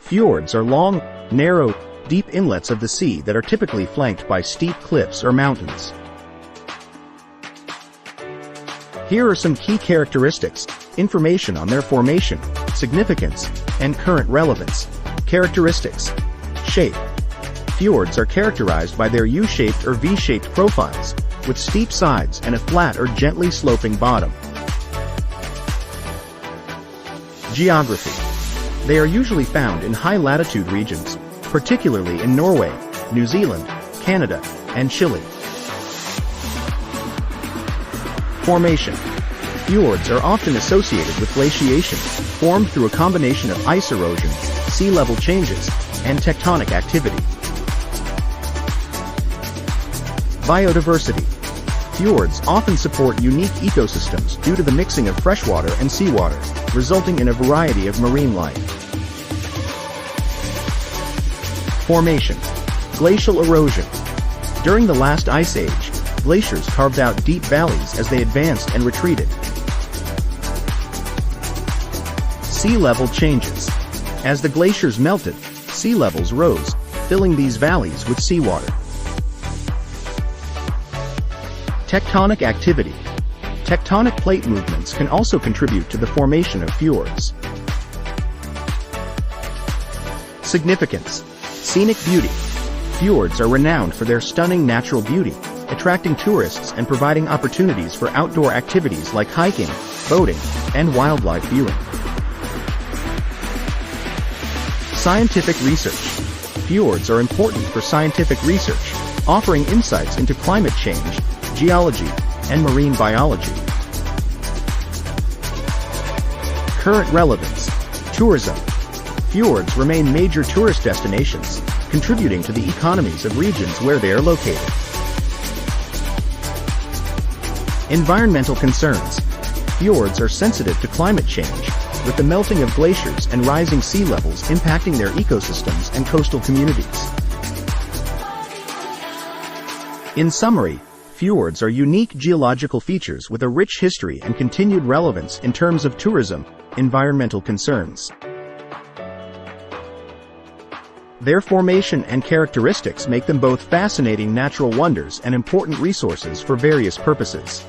Fjords are long, narrow, deep inlets of the sea that are typically flanked by steep cliffs or mountains. Here are some key characteristics, information on their formation, significance, and current relevance. Characteristics. Shape. Fjords are characterized by their U-shaped or V-shaped profiles, with steep sides and a flat or gently sloping bottom. Geography. They are usually found in high-latitude regions, particularly in Norway, New Zealand, Canada, and Chile. Formation. Fjords are often associated with glaciation, formed through a combination of ice erosion, sea level changes, and tectonic activity. Biodiversity. Fjords often support unique ecosystems due to the mixing of freshwater and seawater, resulting in a variety of marine life. Formation. Glacial erosion. During the last ice age, glaciers carved out deep valleys as they advanced and retreated. Sea level changes. As the glaciers melted, sea levels rose, filling these valleys with seawater. Tectonic activity. Tectonic plate movements can also contribute to the formation of fjords. Significance. Scenic beauty. Fjords are renowned for their stunning natural beauty, attracting tourists and providing opportunities for outdoor activities like hiking, boating, and wildlife viewing. Scientific research. Fjords are important for scientific research, offering insights into climate change, geology, and marine biology. Current relevance. Tourism. Fjords remain major tourist destinations, contributing to the economies of regions where they are located. Environmental concerns. Fjords are sensitive to climate change, with the melting of glaciers and rising sea levels impacting their ecosystems and coastal communities. In summary, fjords are unique geological features with a rich history and continued relevance in terms of tourism, environmental concerns. Their formation and characteristics make them both fascinating natural wonders and important resources for various purposes.